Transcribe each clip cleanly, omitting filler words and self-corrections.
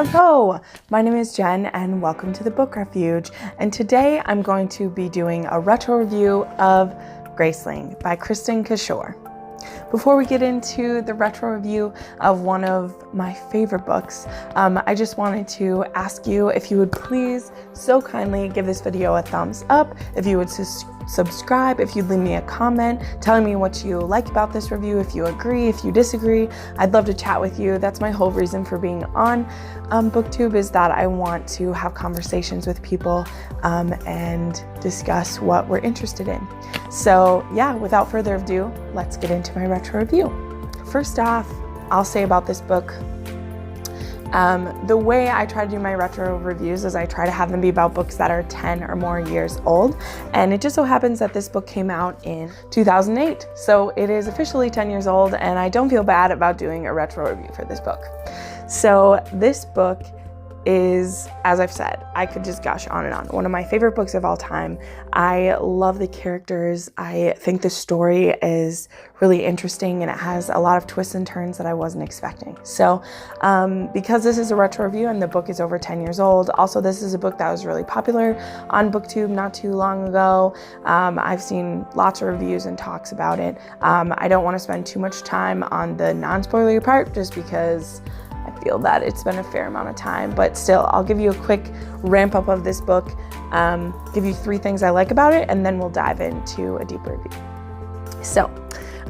Hello, my name is Jen and welcome to the book Refuge. And today I'm going to be doing a retro review of Graceling by Kristin Cashore. Before we get into the retro review of one of my favorite books, I just wanted to ask you if you would please so kindly give this video a thumbs up, if you would subscribe, if you'd leave me a comment telling me what you like about this review, if you agree, if you disagree. I'd love to chat with you. That's my whole reason for being on BookTube, is that I want to have conversations with people and discuss what we're interested in. So yeah, without further ado, let's get into my retro review. First off, I'll say about this book, the way I try to do my retro reviews is I try to have them be about books that are 10 or more years old. And it just so happens that this book came out in 2008. So it is officially 10 years old, and I don't feel bad about doing a retro review for this book. So this book is, as I've said, I could just gush on and on. One of my favorite books of all time. I love the characters. I think the story is really interesting and it has a lot of twists and turns that I wasn't expecting. So because this is a retro review and the book is over 10 years old, also this is a book that was really popular on BookTube not too long ago. I've seen lots of reviews and talks about it. I don't want to spend too much time on the non-spoilery part just because I feel that it's been a fair amount of time, but still, I'll give you a quick ramp up of this book, give you 3 things I like about it, and then we'll dive into a deeper review. So,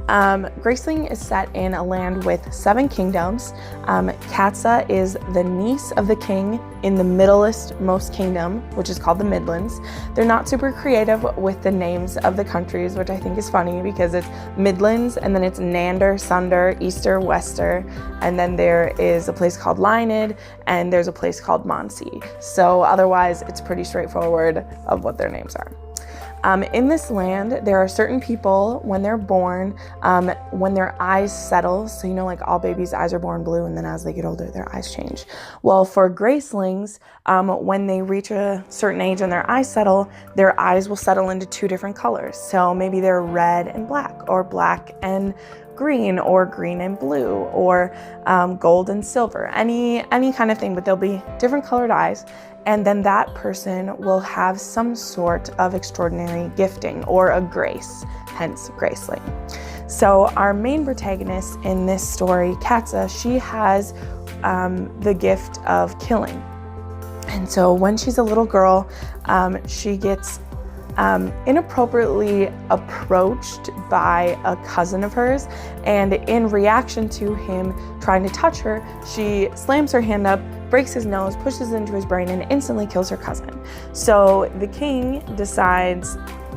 Graceling is set in a land with 7 kingdoms. Katza is the niece of the king in the middleest-most kingdom, which is called the Midlands. They're not super creative with the names of the countries, which I think is funny because it's Midlands, and then it's Nander, Sunder, Easter, Wester, and then there is a place called Lyned, and there's a place called Monsey. So otherwise, it's pretty straightforward of what their names are. In this land, there are certain people, when they're born, when their eyes settle, so you know, like all babies' eyes are born blue, and then as they get older, their eyes change. Well, for Gracelings, when they reach a certain age and their eyes settle, their eyes will settle into 2 different colors. So maybe they're red and black, or black and green, or green and blue, or gold and silver, any kind of thing, but they'll be different colored eyes. And then that person will have some sort of extraordinary gifting or a grace, hence Graceling. So our main protagonist in this story, Katza, she has the gift of killing. And so when she's a little girl, she gets inappropriately approached by a cousin of hers, and in reaction to him trying to touch her, she slams her hand up, breaks his nose, pushes it into his brain, and instantly kills her cousin. So the king decides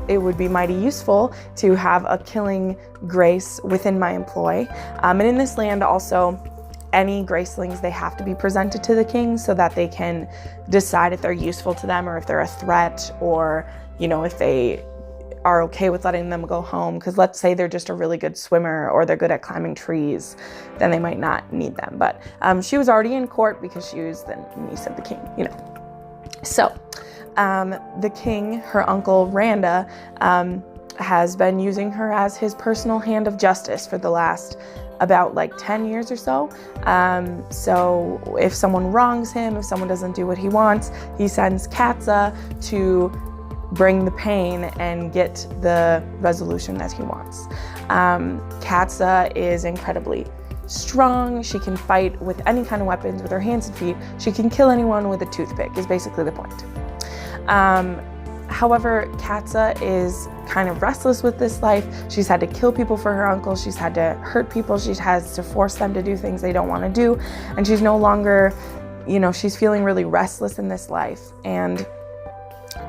it would be mighty useful to have a killing grace within my employ. And in this land also, any Gracelings, they have to be presented to the king so that they can decide if they're useful to them or if they're a threat, or you know, if they are okay with letting them go home. Because let's say they're just a really good swimmer or they're good at climbing trees, then they might not need them. But she was already in court because she was the niece of the king, you know. So the king, her uncle Randa, has been using her as his personal hand of justice for the last about like 10 years or so. So if someone wrongs him, if someone doesn't do what he wants, he sends Katza to bring the pain and get the resolution that he wants. Katza is incredibly strong. She can fight with any kind of weapons with her hands and feet. She can kill anyone with a toothpick is basically the point. However, Katza is kind of restless with this life. She's had to kill people for her uncle. She's had to hurt people. She has to force them to do things they don't want to do. And she's no longer, you know, she's feeling really restless in this life. And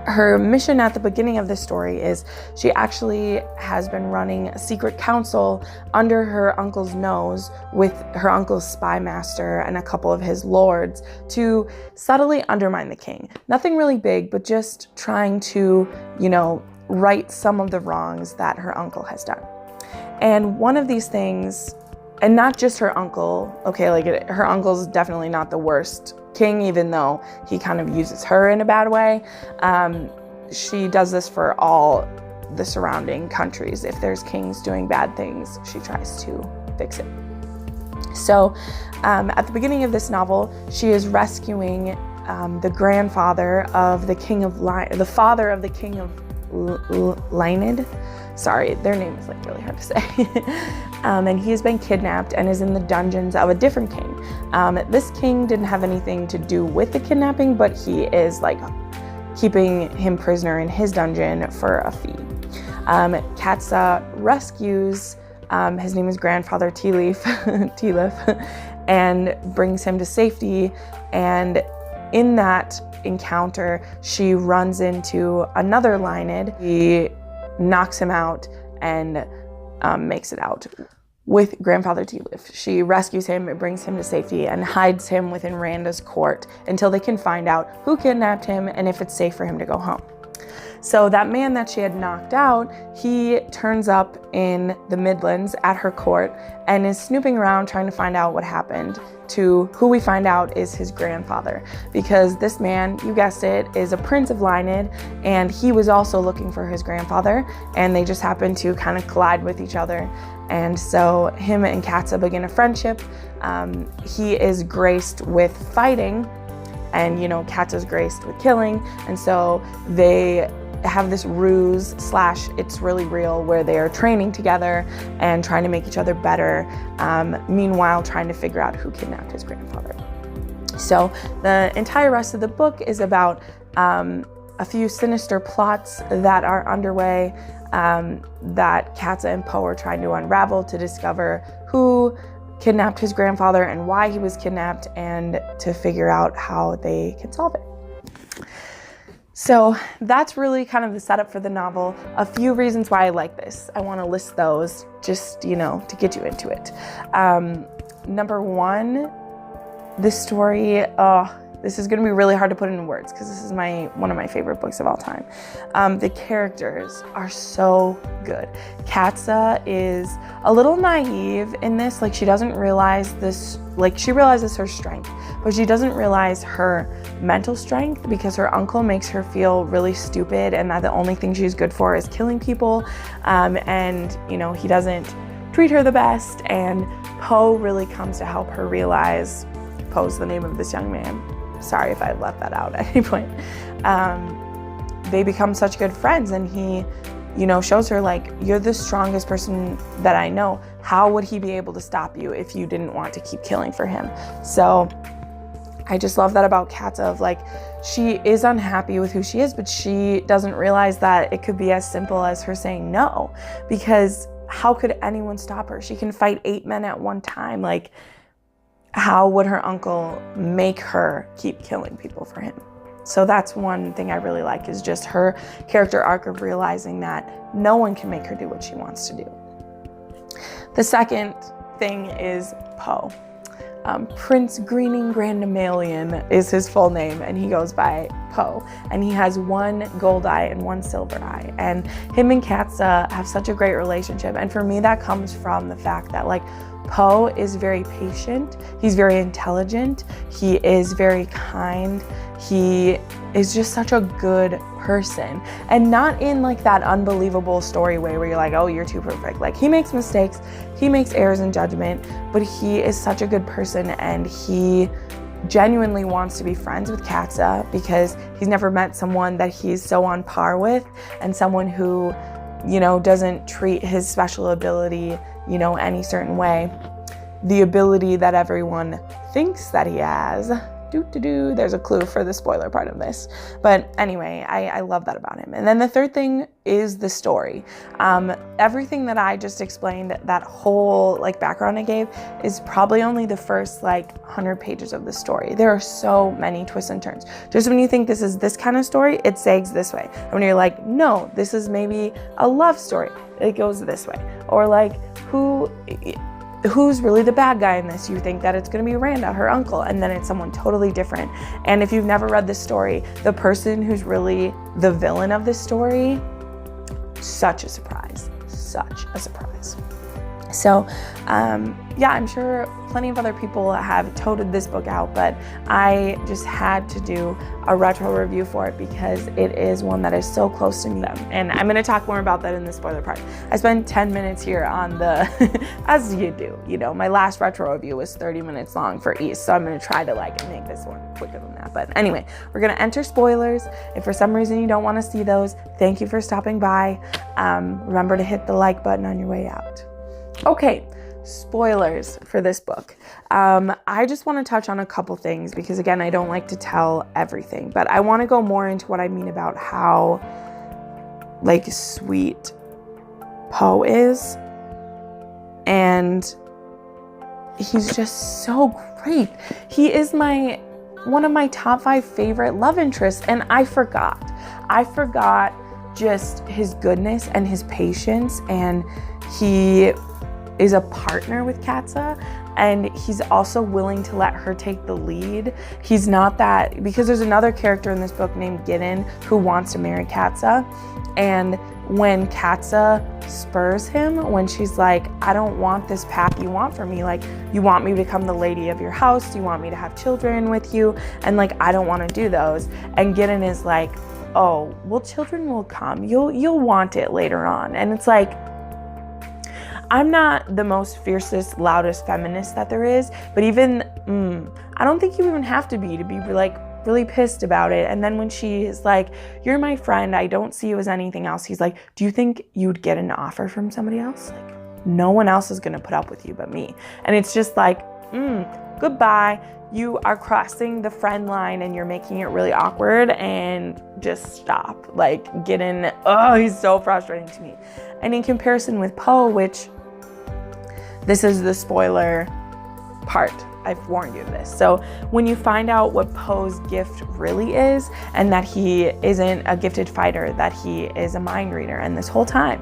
her mission at the beginning of this story is she actually has been running a secret council under her uncle's nose with her uncle's spy master and a couple of his lords to subtly undermine the king. Nothing really big, but just trying to, you know, right some of the wrongs that her uncle has done. And one of these things, and not just her uncle, okay, like her uncle's definitely not the worst king, even though he kind of uses her in a bad way. She does this for all the surrounding countries. If there's kings doing bad things, she tries to fix it. So at the beginning of this novel, she is rescuing the grandfather of the king of the father of the king of Lyned. Sorry, their name is like really hard to say. And he has been kidnapped and is in the dungeons of a different king. This king didn't have anything to do with the kidnapping, but he is like keeping him prisoner in his dungeon for a fee. Katsa rescues, his name is Grandfather Tealif, and brings him to safety. And in that encounter, she runs into another Lyned. He knocks him out and makes it out with Grandfather Tealif. She rescues him, brings him to safety, and hides him within Randa's court until they can find out who kidnapped him and if it's safe for him to go home. So that man that she had knocked out, he turns up in the Midlands at her court and is snooping around trying to find out what happened to who we find out is his grandfather. Because this man, you guessed it, is a prince of Lyned, and he was also looking for his grandfather, and they just happened to kind of collide with each other. And so him and Katsa begin a friendship. He is graced with fighting, and Katsa's graced with killing, and so they have this ruse / it's really real, where they are training together and trying to make each other better, meanwhile trying to figure out who kidnapped his grandfather. So the entire rest of the book is about a few sinister plots that are underway that Katsa and Poe are trying to unravel to discover who kidnapped his grandfather and why he was kidnapped, and to figure out how they can solve it. So that's really kind of the setup for the novel. A few reasons why I like this. I want to list those just, to get you into it. Number one, this story, this is going to be really hard to put into words because this is one of my favorite books of all time. The characters are so good. Katsa is a little naive in this. Like, she doesn't realize this, like, she realizes her strength, but she doesn't realize her mental strength because her uncle makes her feel really stupid and that the only thing she's good for is killing people. And he doesn't treat her the best. And Poe really comes to help her realize, Poe's the name of this young man. Sorry if I left that out at any point. They become such good friends, and he, shows her, like, you're the strongest person that I know. How would he be able to stop you if you didn't want to keep killing for him? So I just love that about Katsa, of like, she is unhappy with who she is, but she doesn't realize that it could be as simple as her saying no, because how could anyone stop her? She can fight 8 men at one time. Like, how would her uncle make her keep killing people for him? So that's one thing I really like, is just her character arc of realizing that no one can make her do what she wants to do. The second thing is Poe. Prince Greening Grandemalion is his full name, and he goes by Poe, and he has one gold eye and one silver eye, and him and Katsa have such a great relationship. And for me, that comes from the fact that, like, Poe is very patient, he's very intelligent, he is very kind, he is just such a good person, and not in like that unbelievable story way where you're like, oh, you're too perfect. Like, he makes mistakes, he makes errors in judgment, but he is such a good person, and he genuinely wants to be friends with Katsa because he's never met someone that he's so on par with, and someone who, doesn't treat his special ability, any certain way. The ability that everyone thinks that he has. There's a clue for the spoiler part of this. But anyway, I love that about him. And then the third thing is the story. Everything that I just explained, that whole like background I gave, is probably only the first 100 pages of the story. There are so many twists and turns. Just when you think this is this kind of story, it sags this way. And when you're like, no, this is maybe a love story, it goes this way. Or like, who's really the bad guy in this? You think that it's going to be Randa, her uncle, and then it's someone totally different. And if you've never read this story, the person who's really the villain of this story, such a surprise. So yeah, I'm sure plenty of other people have toted this book out, but I just had to do a retro review for it because it is one that is so close to me. And I'm going to talk more about that in the spoiler part. I spent 10 minutes here on the, as you do, you know, my last retro review was 30 minutes long for East, so I'm going to try to like make this one quicker than that. But anyway, we're going to enter spoilers. If for some reason you don't want to see those, thank you for stopping by. Remember to hit the like button on your way out. Okay. Spoilers for this book. I just want to touch on a couple things because again, I don't like to tell everything, but I want to go more into what I mean about how like sweet Poe is, and he's just so great. He is one of my top 5 favorite love interests, and I forgot just his goodness and his patience, and he is a partner with Katza, and he's also willing to let her take the lead. He's not that, because there's another character in this book named Gideon who wants to marry Katza, and when Katza spurs him, when she's like, I don't want this path you want for me, like you want me to become the lady of your house, you want me to have children with you, and like I don't want to do those, and Gideon is like, oh well, children will come, you'll want it later on. And it's like, I'm not the most fiercest, loudest feminist that there is, but even, I don't think you even have to be like really pissed about it. And then when she is like, you're my friend, I don't see you as anything else. He's like, do you think you'd get an offer from somebody else? Like, no one else is gonna put up with you but me. And it's just like, goodbye. You are crossing the friend line and you're making it really awkward, and just stop. Like, get in, he's so frustrating to me. And in comparison with Poe, which this is the spoiler part, I've warned you of this. So when you find out what Poe's gift really is, and that he isn't a gifted fighter, that he is a mind reader, and this whole time,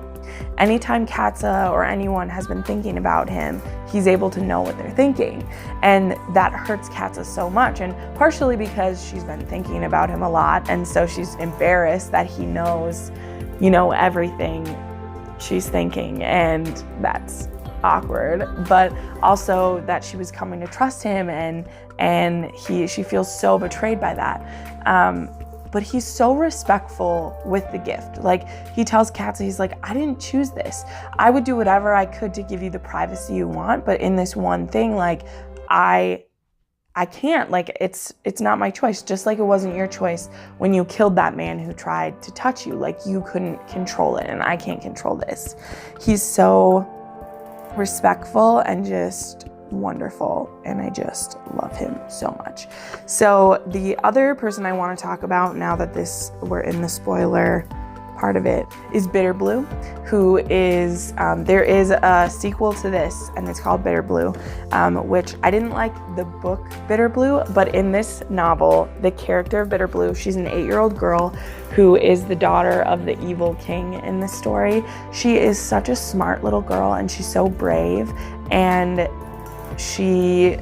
anytime Katza or anyone has been thinking about him, he's able to know what they're thinking. And that hurts Katza so much, and partially because she's been thinking about him a lot, and so she's embarrassed that he knows, you know, everything she's thinking, and that's awkward, but also that she was coming to trust him, and she feels so betrayed by that. But he's so respectful with the gift. Like, he tells Katza, he's like, I didn't choose this. I would do whatever I could to give you the privacy you want, but in this one thing, like, I can't, like, it's not my choice. Just like it wasn't your choice when you killed that man who tried to touch you. Like, you couldn't control it, and I can't control this. He's so respectful and just wonderful, and I just love him so much. So the other person I want to talk about, now that we're in the spoiler part of it, is Bitterblue, who is, there is a sequel to this, and it's called Bitterblue, which I didn't like the book Bitterblue, but in this novel, the character of Bitterblue, she's an 8-year-old girl who is the daughter of the evil king in the story. She is such a smart little girl, and she's so brave, and she,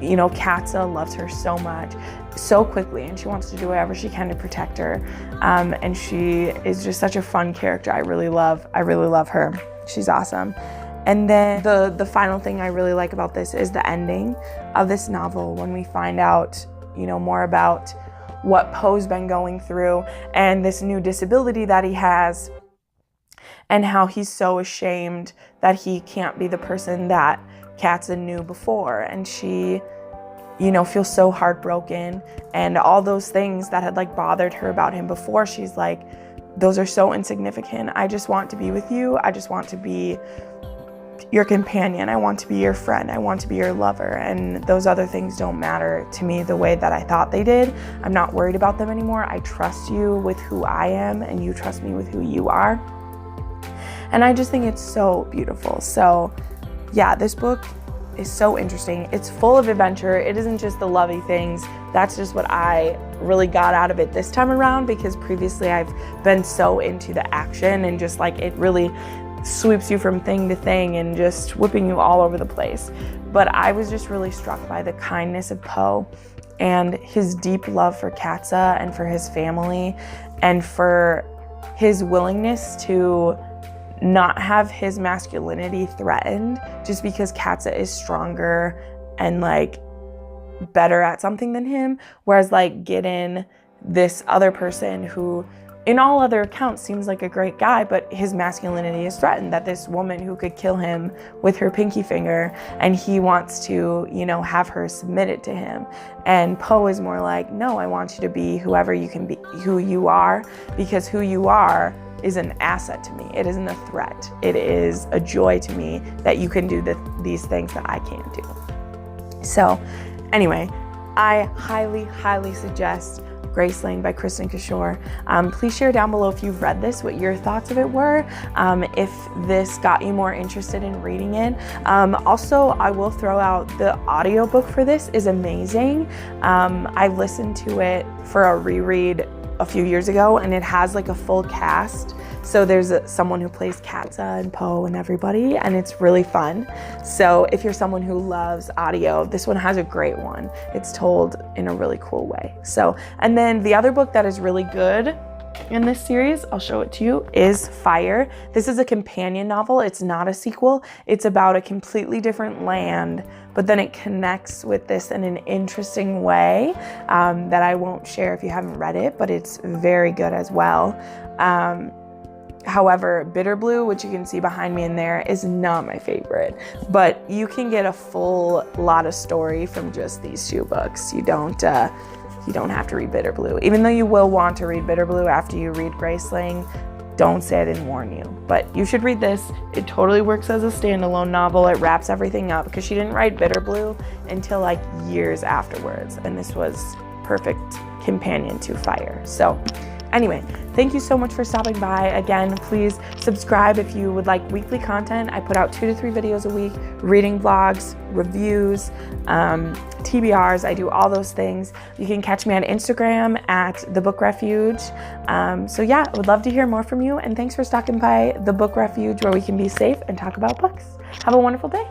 you know, Katza loves her so much, so quickly, and she wants to do whatever she can to protect her, and she is just such a fun character. I really love her. She's awesome. And then the final thing I really like about this is the ending of this novel, when we find out, you know, more about what Poe's been going through and this new disability that he has, and how he's so ashamed that he can't be the person that Katza knew before, and she, you know, feels so heartbroken, and all those things that had like bothered her about him before, she's like, those are so insignificant. I just want to be with you. I just want to be your companion. I want to be your friend. I want to be your lover, and those other things don't matter to me the way that I thought they did. I'm not worried about them anymore. I trust you with who I am, and you trust me with who you are. And I just think it's so beautiful. So yeah, this book is so interesting. It's full of adventure. It isn't just the lovey things. That's just what I really got out of it this time around, because previously I've been so into the action, and just like it really sweeps you from thing to thing and just whipping you all over the place. But I was just really struck by the kindness of Poe, and his deep love for Katza and for his family, and for his willingness to not have his masculinity threatened just because Katza is stronger and like better at something than him, whereas like Gideon, this other person who in all other accounts seems like a great guy, but his masculinity is threatened, that this woman who could kill him with her pinky finger, and he wants to, you know, have her submitted to him. And Poe is more like, no, I want you to be whoever you can be, who you are, because who you are is an asset to me. It isn't a threat. It is a joy to me that you can do these things that I can't do. So anyway, I highly, highly suggest Graceling by Kristin Cashore. Please share down below if you've read this, what your thoughts of it were, if this got you more interested in reading it. Also, I will throw out the audiobook for this is amazing. I listened to it for a reread a few years ago, and it has like a full cast. So there's someone who plays Katza and Poe and everybody, and it's really fun. So if you're someone who loves audio, this one has a great one. It's told in a really cool way. So, and then the other book that is really good in this series, I'll show it to you, is Fire. This is a companion novel. It's not a sequel. It's about a completely different land, but then it connects with this in an interesting way that I won't share if you haven't read it, but it's very good as well. However, Bitterblue, which you can see behind me in there, is not my favorite, but you can get a full lot of story from just these two books. You don't have to read Bitterblue, even though you will want to read Bitterblue after you read Graceling. Don't say I didn't warn you, but you should read this. It totally works as a standalone novel. It wraps everything up because she didn't write Bitterblue until like years afterwards, and this was perfect companion to Fire. So anyway, thank you so much for stopping by. Again, please subscribe if you would like weekly content. I put out 2 to 3 videos a week, reading vlogs, reviews, TBRs. I do all those things. You can catch me on Instagram at The Book Refuge. So yeah, I would love to hear more from you. And thanks for stopping by The Book Refuge, where we can be safe and talk about books. Have a wonderful day.